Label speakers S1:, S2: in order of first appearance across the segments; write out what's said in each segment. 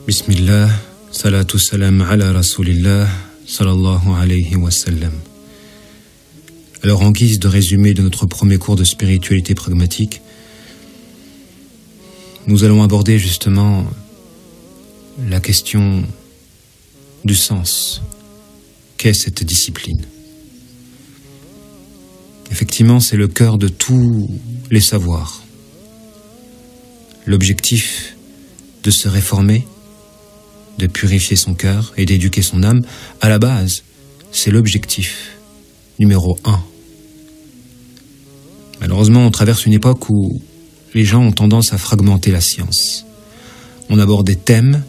S1: Bismillah, salatu salam ala rasulillah, sallallahu alayhi wa sallam. Alors, en guise de résumé de notre premier cours de spiritualité pragmatique, nous allons aborder justement la question du sens. Qu'est cette discipline? Effectivement, c'est le cœur de tous les savoirs. L'objectif de se réformer, de purifier son cœur et d'éduquer son âme, à la base, c'est l'objectif numéro 1. Malheureusement, on traverse une époque où les gens ont tendance à fragmenter la science. On aborde des thèmes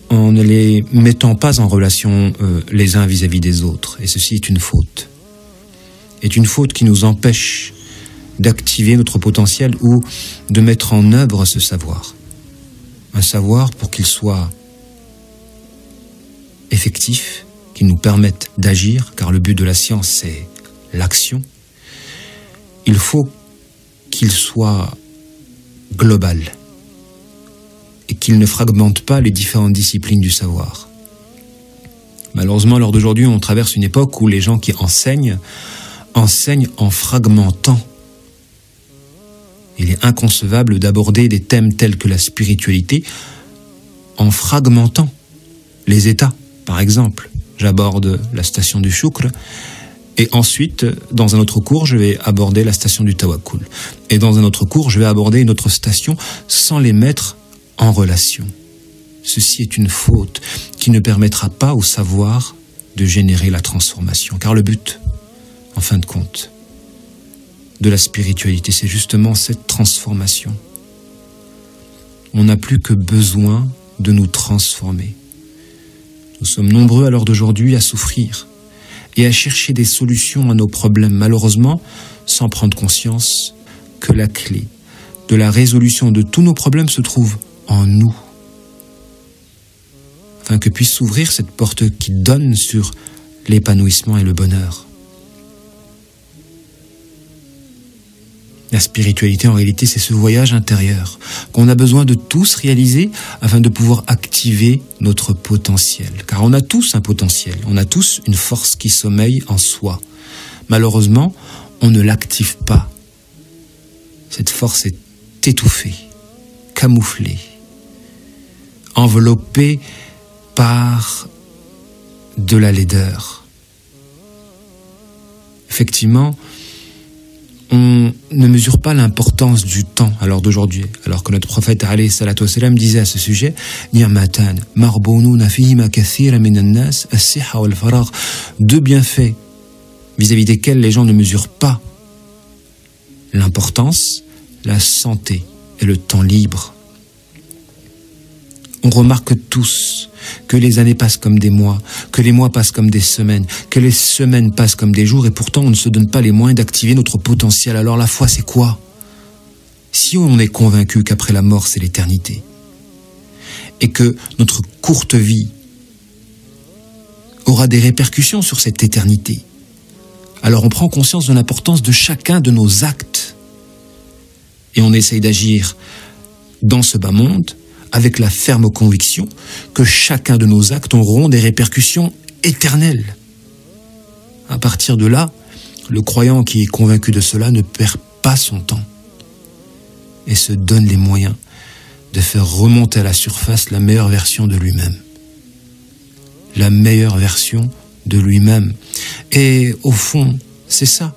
S1: en ne les mettant pas en relation les uns vis-à-vis des autres. Et ceci est une faute. Est une faute qui nous empêche d'activer notre potentiel ou de mettre en œuvre ce savoir. Un savoir pour qu'il soit effectif, qu'il nous permette d'agir, car le but de la science, c'est l'action. Il faut qu'il soit global et qu'il ne fragmente pas les différentes disciplines du savoir. Malheureusement, à l'heure d'aujourd'hui, on traverse une époque où les gens qui enseignent en fragmentant. Il est inconcevable d'aborder des thèmes tels que la spiritualité en fragmentant les états. Par exemple, j'aborde la station du shukr et ensuite, dans un autre cours, je vais aborder la station du tawakkul. Et dans un autre cours, je vais aborder une autre station sans les mettre en relation. Ceci est une faute qui ne permettra pas au savoir de générer la transformation. Car le but, en fin de compte, de la spiritualité, c'est justement cette transformation. On n'a plus que besoin de nous transformer. Nous sommes nombreux à l'heure d'aujourd'hui à souffrir et à chercher des solutions à nos problèmes, malheureusement, sans prendre conscience que la clé de la résolution de tous nos problèmes se trouve en nous. Afin que puisse s'ouvrir cette porte qui donne sur l'épanouissement et le bonheur. La spiritualité, en réalité, c'est ce voyage intérieur qu'on a besoin de tous réaliser afin de pouvoir activer notre potentiel. Car on a tous un potentiel, on a tous une force qui sommeille en soi. Malheureusement, on ne l'active pas. Cette force est étouffée, camouflée, enveloppée par de la laideur. Effectivement, on ne mesure pas l'importance du temps à l'heure d'aujourd'hui, alors que notre prophète alayhi salatu wassalam disait à ce sujet Ni'matan marbununa fihima kathira minan nas as-sihha wal faragh, deux bienfaits vis-à-vis desquels les gens ne mesurent pas l'importance, la santé et le temps libre. On remarque tous que les années passent comme des mois, que les mois passent comme des semaines, que les semaines passent comme des jours, et pourtant on ne se donne pas les moyens d'activer notre potentiel. Alors la foi, c'est quoi? Si on est convaincu qu'après la mort, c'est l'éternité, et que notre courte vie aura des répercussions sur cette éternité, alors on prend conscience de l'importance de chacun de nos actes, et on essaye d'agir dans ce bas monde, avec la ferme conviction que chacun de nos actes auront des répercussions éternelles. À partir de là, le croyant qui est convaincu de cela ne perd pas son temps et se donne les moyens de faire remonter à la surface la meilleure version de lui-même. La meilleure version de lui-même. Et au fond, c'est ça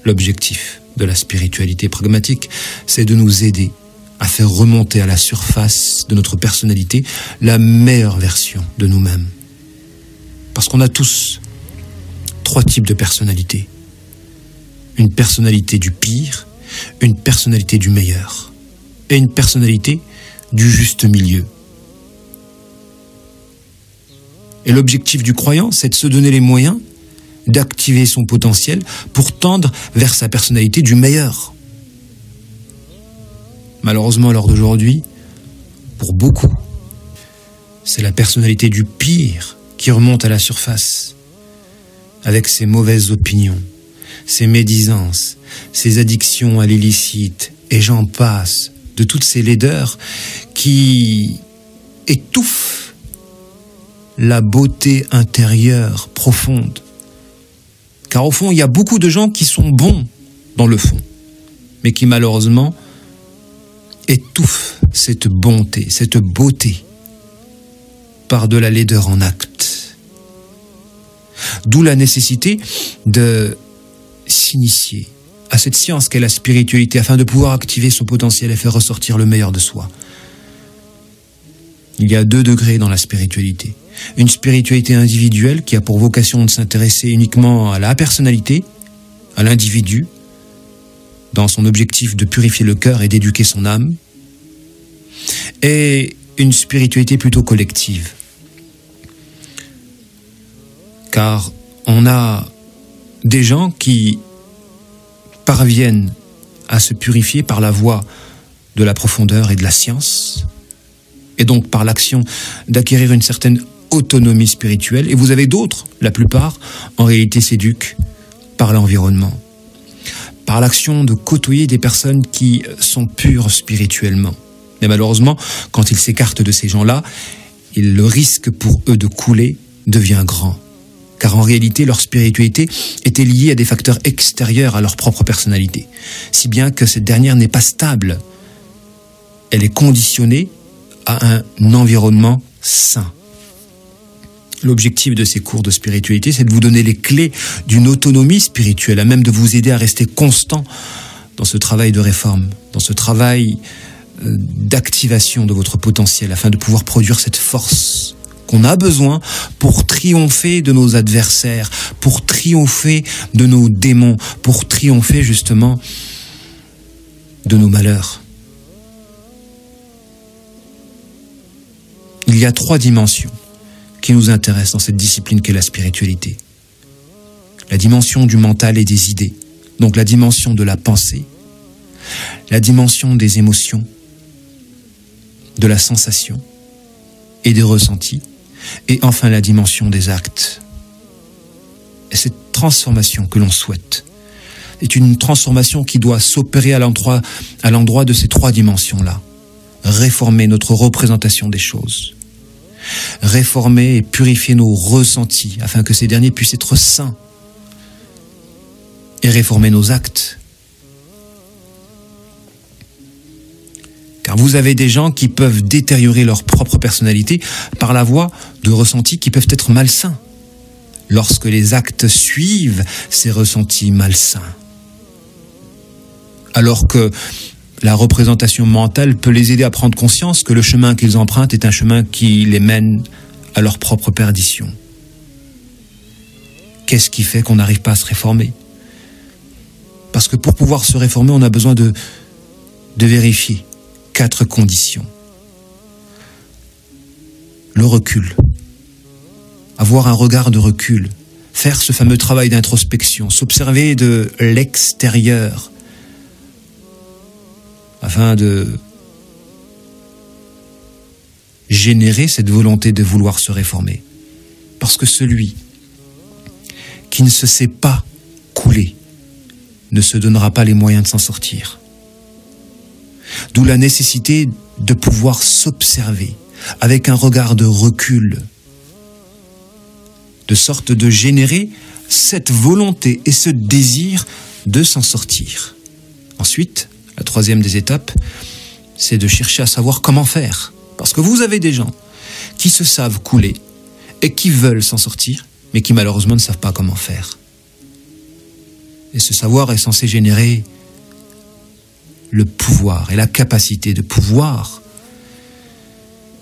S1: l'objectif de la spiritualité pragmatique, c'est de nous aider à faire remonter à la surface de notre personnalité la meilleure version de nous-mêmes. Parce qu'on a tous 3 types de personnalités. Une personnalité du pire, une personnalité du meilleur, et une personnalité du juste milieu. Et l'objectif du croyant, c'est de se donner les moyens d'activer son potentiel pour tendre vers sa personnalité du meilleur. Malheureusement, à l'heure d'aujourd'hui, pour beaucoup, c'est la personnalité du pire qui remonte à la surface, avec ses mauvaises opinions, ses médisances, ses addictions à l'illicite, et j'en passe, de toutes ces laideurs qui étouffe la beauté intérieure profonde. Car au fond, il y a beaucoup de gens qui sont bons dans le fond, mais qui malheureusement étouffent cette bonté, cette beauté par de la laideur en acte. D'où la nécessité de s'initier à cette science qu'est la spiritualité afin de pouvoir activer son potentiel et faire ressortir le meilleur de soi. Il y a 2 degrés dans la spiritualité. Une spiritualité individuelle qui a pour vocation de s'intéresser uniquement à la personnalité, à l'individu, dans son objectif de purifier le cœur et d'éduquer son âme, et une spiritualité plutôt collective. Car on a des gens qui parviennent à se purifier par la voie de la profondeur et de la science, et donc par l'action d'acquérir une certaine autonomie spirituelle, et vous avez d'autres, la plupart, en réalité s'éduquent par l'environnement, par l'action de côtoyer des personnes qui sont pures spirituellement. Mais malheureusement, quand ils s'écartent de ces gens-là, le risque pour eux de couler devient grand. Car en réalité, leur spiritualité était liée à des facteurs extérieurs à leur propre personnalité, si bien que cette dernière n'est pas stable. Elle est conditionnée à un environnement sain. L'objectif de ces cours de spiritualité, c'est de vous donner les clés d'une autonomie spirituelle, à même de vous aider à rester constant dans ce travail de réforme, dans ce travail d'activation de votre potentiel, afin de pouvoir produire cette force qu'on a besoin pour triompher de nos adversaires, pour triompher de nos démons, pour triompher justement de nos malheurs. Il y a 3 dimensions qui nous intéressent dans cette discipline qu'est la spiritualité. La dimension du mental et des idées, donc la dimension de la pensée, la dimension des émotions, de la sensation et des ressentis, et enfin la dimension des actes. Et cette transformation que l'on souhaite est une transformation qui doit s'opérer à l'endroit de ces 3 dimensions-là. Réformer notre représentation des choses, réformer et purifier nos ressentis afin que ces derniers puissent être sains, et réformer nos actes. Car vous avez des gens qui peuvent détériorer leur propre personnalité par la voie de ressentis qui peuvent être malsains, lorsque les actes suivent ces ressentis malsains. Alors que la représentation mentale peut les aider à prendre conscience que le chemin qu'ils empruntent est un chemin qui les mène à leur propre perdition. Qu'est-ce qui fait qu'on n'arrive pas à se réformer? Parce que pour pouvoir se réformer, on a besoin de vérifier 4 conditions. Le recul. Avoir un regard de recul. Faire ce fameux travail d'introspection. S'observer de l'extérieur. Afin de générer cette volonté de vouloir se réformer. Parce que celui qui ne se sait pas couler ne se donnera pas les moyens de s'en sortir. D'où la nécessité de pouvoir s'observer avec un regard de recul, de sorte de générer cette volonté et ce désir de s'en sortir. Ensuite, la 3e des étapes, c'est de chercher à savoir comment faire. Parce que vous avez des gens qui se savent couler et qui veulent s'en sortir, mais qui malheureusement ne savent pas comment faire. Et ce savoir est censé générer le pouvoir et la capacité de pouvoir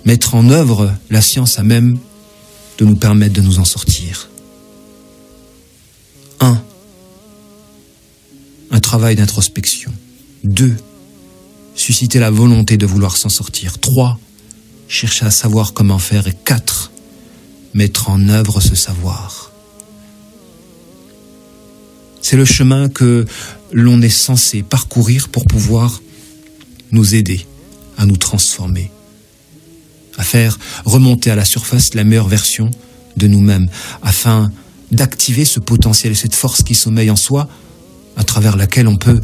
S1: mettre en œuvre la science à même de nous permettre de nous en sortir. 1. Un travail d'introspection. 2. Susciter la volonté de vouloir s'en sortir. 3. Chercher à savoir comment faire. Et 4. Mettre en œuvre ce savoir. C'est le chemin que l'on est censé parcourir pour pouvoir nous aider à nous transformer, à faire remonter à la surface la meilleure version de nous-mêmes, afin d'activer ce potentiel et cette force qui sommeille en soi, à travers laquelle on peut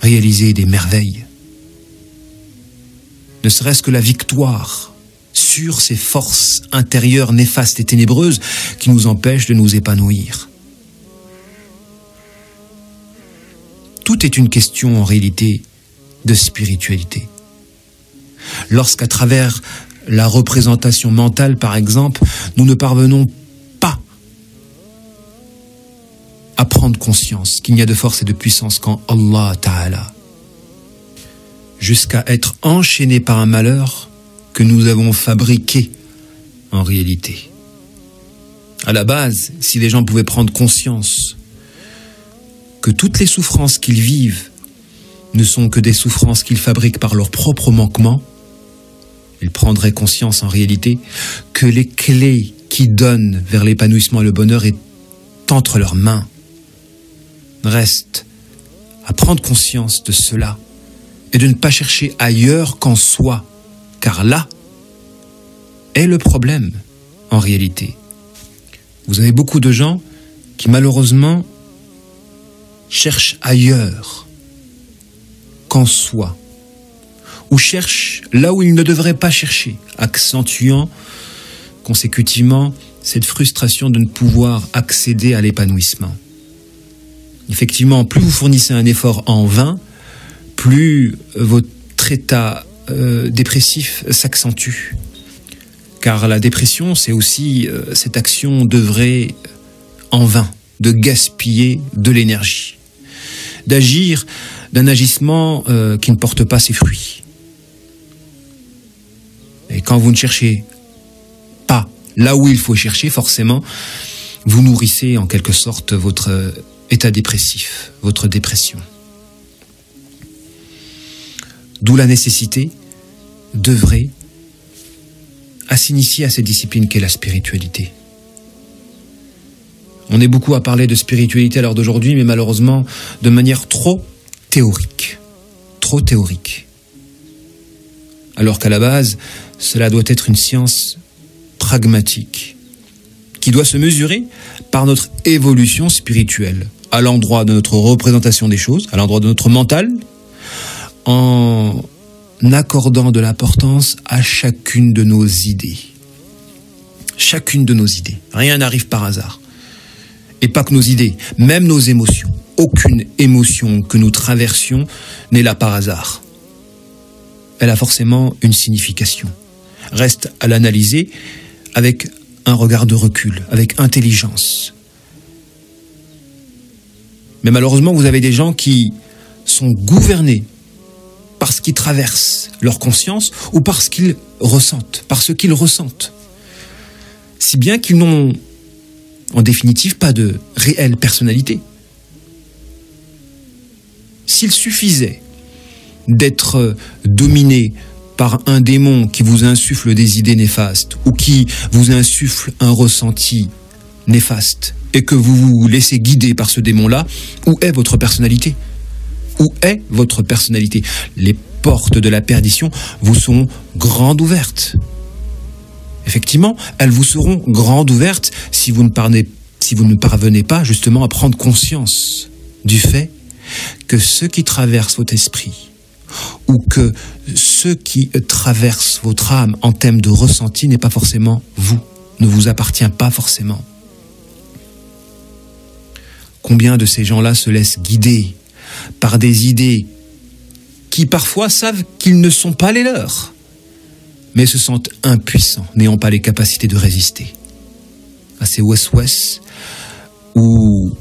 S1: réaliser des merveilles. ne serait-ce que la victoire sur ces forces intérieures néfastes et ténébreuses qui nous empêchent de nous épanouir. Tout est une question en réalité de spiritualité. Lorsqu'à travers la représentation mentale, par exemple, nous ne parvenons pas à prendre conscience qu'il n'y a de force et de puissance qu'en Allah Ta'ala, jusqu'à être enchaînés par un malheur que nous avons fabriqué en réalité. À la base, si les gens pouvaient prendre conscience que toutes les souffrances qu'ils vivent ne sont que des souffrances qu'ils fabriquent par leur propre manquement, ils prendraient conscience en réalité que les clés qui donnent vers l'épanouissement et le bonheur est entre leurs mains. Reste à prendre conscience de cela et de ne pas chercher ailleurs qu'en soi, car là est le problème en réalité. Vous avez beaucoup de gens qui malheureusement cherchent ailleurs qu'en soi, ou cherchent là où ils ne devraient pas chercher, accentuant consécutivement cette frustration de ne pouvoir accéder à l'épanouissement. Effectivement, plus vous fournissez un effort en vain, plus votre état dépressif s'accentue. Car la dépression, c'est aussi cette action d'œuvrer en vain, de gaspiller de l'énergie, d'agir d'un agissement qui ne porte pas ses fruits. Et quand vous ne cherchez pas là où il faut chercher, forcément, vous nourrissez en quelque sorte votre état dépressif, votre dépression. D'où la nécessité d'œuvrer à s'initier à cette discipline qu'est la spiritualité. On est beaucoup à parler de spiritualité à l'heure d'aujourd'hui, mais malheureusement de manière trop théorique. Trop théorique. Alors qu'à la base, cela doit être une science pragmatique, qui doit se mesurer par notre évolution spirituelle, à l'endroit de notre représentation des choses, à l'endroit de notre mental, en accordant de l'importance à chacune de nos idées. Chacune de nos idées. Rien n'arrive par hasard. Et pas que nos idées, même nos émotions. Aucune émotion que nous traversions n'est là par hasard. Elle a forcément une signification. Reste à l'analyser avec un regard de recul, avec intelligence. Mais malheureusement, vous avez des gens qui sont gouvernés par ce qu'ils traversent leur conscience ou par ce qu'ils ressentent, par ce qu'ils ressentent. Si bien qu'ils n'ont, en définitive, pas de réelle personnalité. S'il suffisait d'être dominé par un démon qui vous insuffle des idées néfastes ou qui vous insuffle un ressenti néfaste et que vous vous laissez guider par ce démon-là, où est votre personnalité ? Où est votre personnalité ? Les portes de la perdition vous seront grandes ouvertes. Effectivement, elles vous seront grandes ouvertes si vous ne parvenez pas justement à prendre conscience du fait que ce qui traverse votre esprit ou que ce qui traverse votre âme en termes de ressenti n'est pas forcément vous, ne vous appartient pas forcément. Combien de ces gens-là se laissent guider par des idées qui parfois savent qu'ils ne sont pas les leurs, mais se sentent impuissants, n'ayant pas les capacités de résister à ces wes-wes ou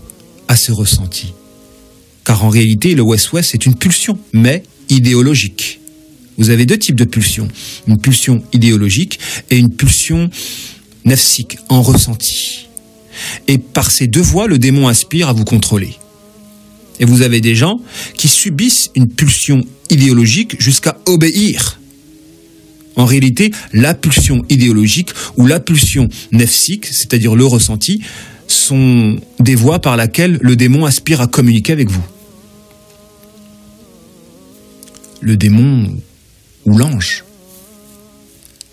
S1: à ces ressentis. Car en réalité, le wes-wes est une pulsion, mais idéologique. Vous avez deux types de pulsions, une pulsion idéologique et une pulsion nafsique, en ressenti. Et par ces deux voies, le démon aspire à vous contrôler. Et vous avez des gens qui subissent une pulsion idéologique jusqu'à obéir. En réalité, la pulsion idéologique ou la pulsion nafsique, c'est-à-dire le ressenti, sont des voies par lesquelles le démon aspire à communiquer avec vous. Le démon ou l'ange.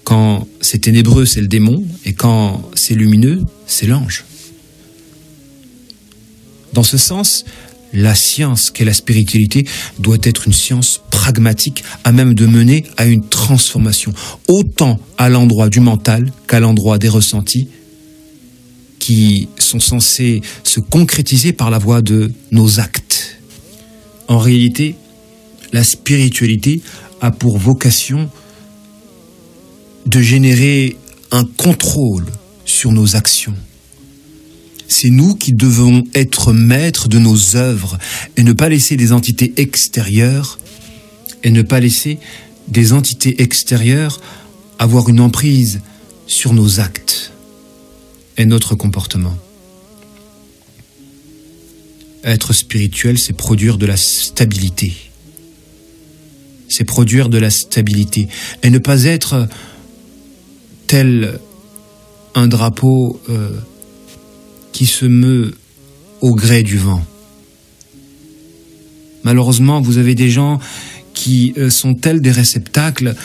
S1: Quand c'est ténébreux, c'est le démon, et quand c'est lumineux, c'est l'ange. Dans ce sens, la science qu'est la spiritualité doit être une science pragmatique. pragmatique à même de mener à une transformation, autant à l'endroit du mental qu'à l'endroit des ressentis qui sont censés se concrétiser par la voie de nos actes. En réalité, la spiritualité a pour vocation de générer un contrôle sur nos actions. C'est nous qui devons être maîtres de nos œuvres et ne pas laisser des entités extérieures avoir une emprise sur nos actes et notre comportement. Être spirituel, c'est produire de la stabilité. C'est produire de la stabilité et ne pas être tel un drapeau qui se meut au gré du vent. Malheureusement, vous avez des gens qui sont tels des réceptacles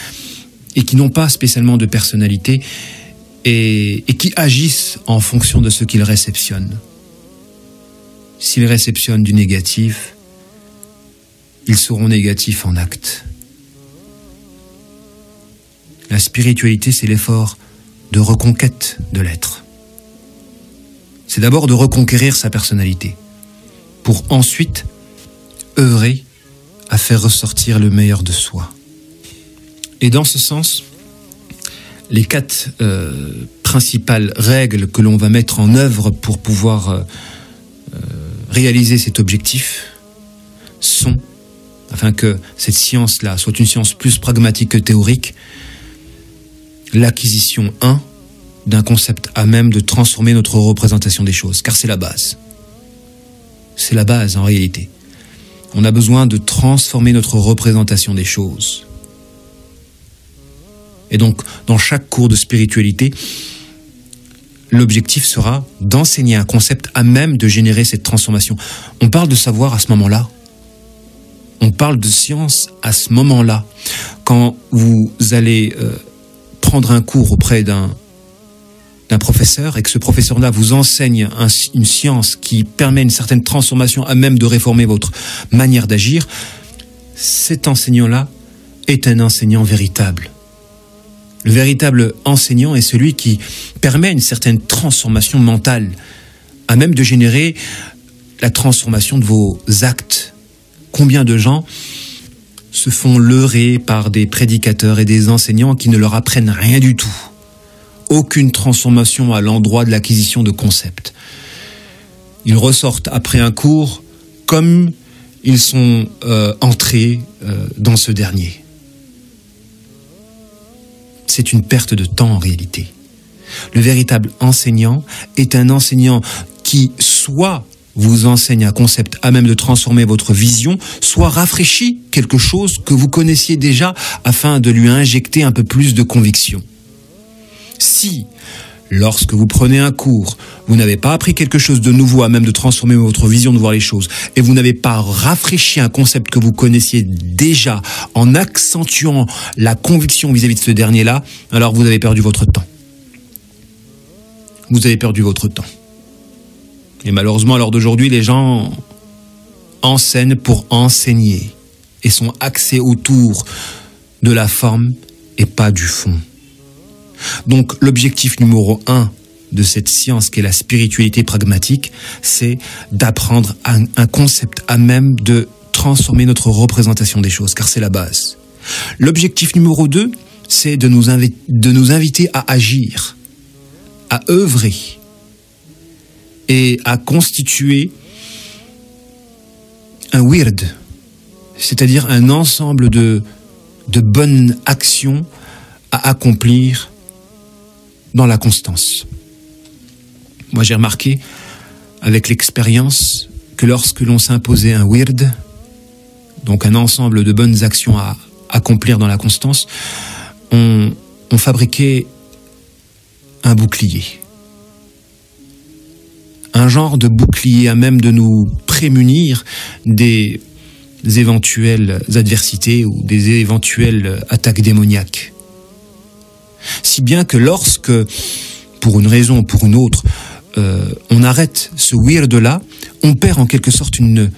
S1: et qui n'ont pas spécialement de personnalité et qui agissent en fonction de ce qu'ils réceptionnent. S'ils réceptionnent du négatif, ils seront négatifs en acte. La spiritualité, c'est l'effort de reconquête de l'être. C'est d'abord de reconquérir sa personnalité, pour ensuite œuvrer à faire ressortir le meilleur de soi. Et dans ce sens, les 4 principales règles que l'on va mettre en œuvre pour pouvoir réaliser cet objectif sont, afin que cette science-là soit une science plus pragmatique que théorique, l'acquisition 1 d'un concept à même de transformer notre représentation des choses, car c'est la base. C'est la base en réalité. On a besoin de transformer notre représentation des choses. Et donc, dans chaque cours de spiritualité, l'objectif sera d'enseigner un concept à même de générer cette transformation. On parle de savoir à ce moment-là. On parle de science à ce moment-là. Quand vous allez prendre un cours auprès d'un professeur et que ce professeur-là vous enseigne une science qui permet une certaine transformation à même de réformer votre manière d'agir, cet enseignant-là est un enseignant véritable. Le véritable enseignant est celui qui permet une certaine transformation mentale, à même de générer la transformation de vos actes. Combien de gens se font leurrer par des prédicateurs et des enseignants qui ne leur apprennent rien du tout? Aucune transformation à l'endroit de l'acquisition de concepts. Ils ressortent après un cours comme ils sont entrés dans ce dernier. C'est une perte de temps en réalité. Le véritable enseignant est un enseignant qui soit vous enseigne un concept à même de transformer votre vision, soit rafraîchit quelque chose que vous connaissiez déjà afin de lui injecter un peu plus de conviction. Si, lorsque vous prenez un cours, vous n'avez pas appris quelque chose de nouveau à même de transformer votre vision de voir les choses, et vous n'avez pas rafraîchi un concept que vous connaissiez déjà en accentuant la conviction vis-à-vis de ce dernier-là, alors vous avez perdu votre temps. Vous avez perdu votre temps. Et malheureusement, à l'heure d'aujourd'hui, les gens enseignent pour enseigner et sont axés autour de la forme et pas du fond. Donc, l'objectif numéro 1 de cette science qu'est la spiritualité pragmatique, c'est d'apprendre un concept à même de transformer notre représentation des choses, car c'est la base. L'objectif numéro 2, c'est de nous inviter à agir, à œuvrer et à constituer un wird, c'est-à-dire un ensemble de bonnes actions à accomplir dans la constance. Moi, j'ai remarqué, avec l'expérience, que lorsque l'on s'imposait un wird, donc un ensemble de bonnes actions à accomplir dans la constance, on fabriquait un bouclier. Un genre de bouclier à même de nous prémunir des éventuelles adversités ou des éventuelles attaques démoniaques. Si bien que lorsque, pour une raison ou pour une autre, on arrête ce wird-là, on perd en quelque sorte une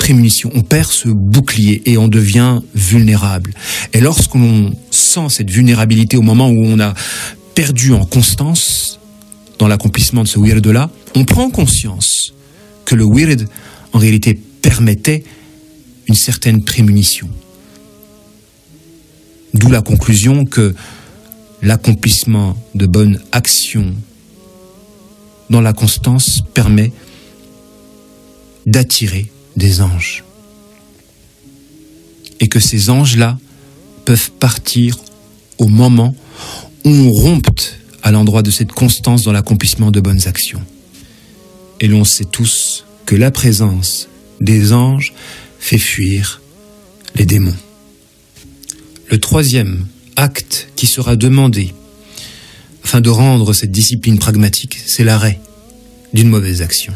S1: prémunition, on perd ce bouclier et on devient vulnérable. Et lorsqu'on sent cette vulnérabilité au moment où on a perdu en constance dans l'accomplissement de ce wird-là, on prend conscience que le wird, en réalité, permettait une certaine prémunition. D'où la conclusion que l'accomplissement de bonnes actions dans la constance permet d'attirer des anges. Et que ces anges-là peuvent partir au moment où on rompt à l'endroit de cette constance dans l'accomplissement de bonnes actions. Et l'on sait tous que la présence des anges fait fuir les démons. Le troisième acte qui sera demandé afin de rendre cette discipline pragmatique, c'est l'arrêt d'une mauvaise action.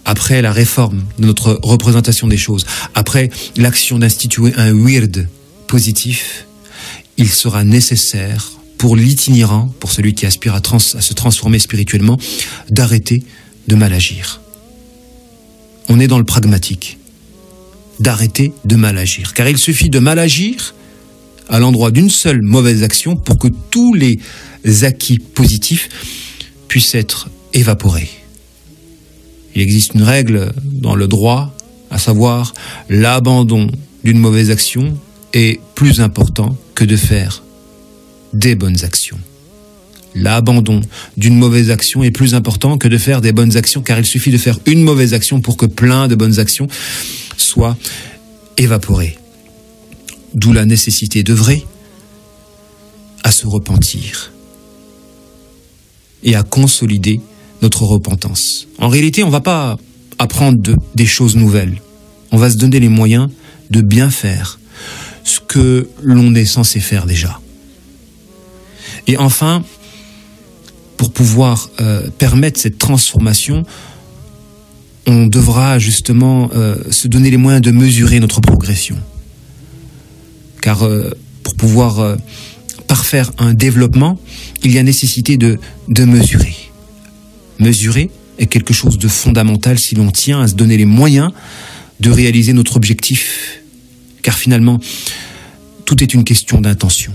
S1: Après la réforme de notre représentation des choses, après l'action d'instituer un wird positif, il sera nécessaire pour l'itinérant, pour celui qui aspire à se transformer spirituellement, d'arrêter de mal agir. On est dans le pragmatique, d'arrêter de mal agir. Car il suffit de mal agir à l'endroit d'une seule mauvaise action pour que tous les acquis positifs puissent être évaporés. Il existe une règle dans le droit, à savoir l'abandon d'une mauvaise action est plus important que de faire des bonnes actions. L'abandon d'une mauvaise action est plus important que de faire des bonnes actions, car il suffit de faire une mauvaise action pour que plein de bonnes actions soient évaporées. D'où la nécessité d'œuvrer à se repentir et à consolider notre repentance. En réalité, on ne va pas apprendre des choses nouvelles. On va se donner les moyens de bien faire ce que l'on est censé faire déjà. Et enfin, pour pouvoir permettre cette transformation, on devra justement se donner les moyens de mesurer notre progression. Car pour pouvoir parfaire un développement, il y a nécessité de mesurer. Mesurer est quelque chose de fondamental si l'on tient à se donner les moyens de réaliser notre objectif. Car finalement, tout est une question d'intention.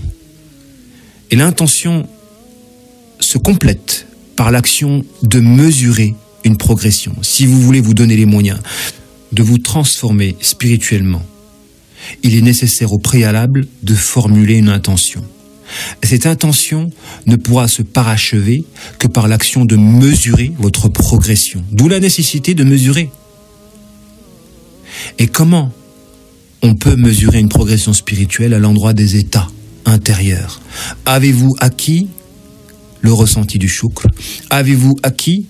S1: Et l'intention se complète par l'action de mesurer une progression. Si vous voulez vous donner les moyens de vous transformer spirituellement, il est nécessaire au préalable de formuler une intention. Et cette intention ne pourra se parachever que par l'action de mesurer votre progression. D'où la nécessité de mesurer. Et comment on peut mesurer une progression spirituelle à l'endroit des états intérieurs? Avez-vous acquis le ressenti du shukr? Avez-vous acquis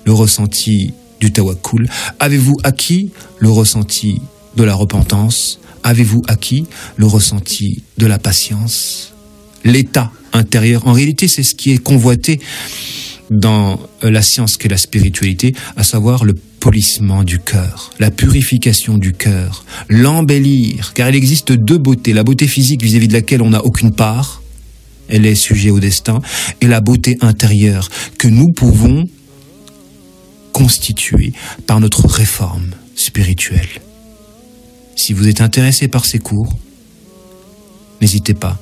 S1: le ressenti du tawakkul? Avez-vous acquis le ressenti de la repentance? Avez-vous acquis le ressenti de la patience? L'état intérieur, en réalité, c'est ce qui est convoité dans la science qu'est la spiritualité, à savoir le polissement du cœur, la purification du cœur, l'embellir, car il existe deux beautés, la beauté physique vis-à-vis de laquelle on n'a aucune part, elle est sujet au destin, et la beauté intérieure que nous pouvons constituer par notre réforme spirituelle. Si vous êtes intéressé par ces cours, n'hésitez pas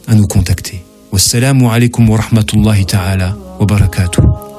S1: à nous contacter. Wassalamu alaikum wa rahmatullahi ta'ala wa barakatuh.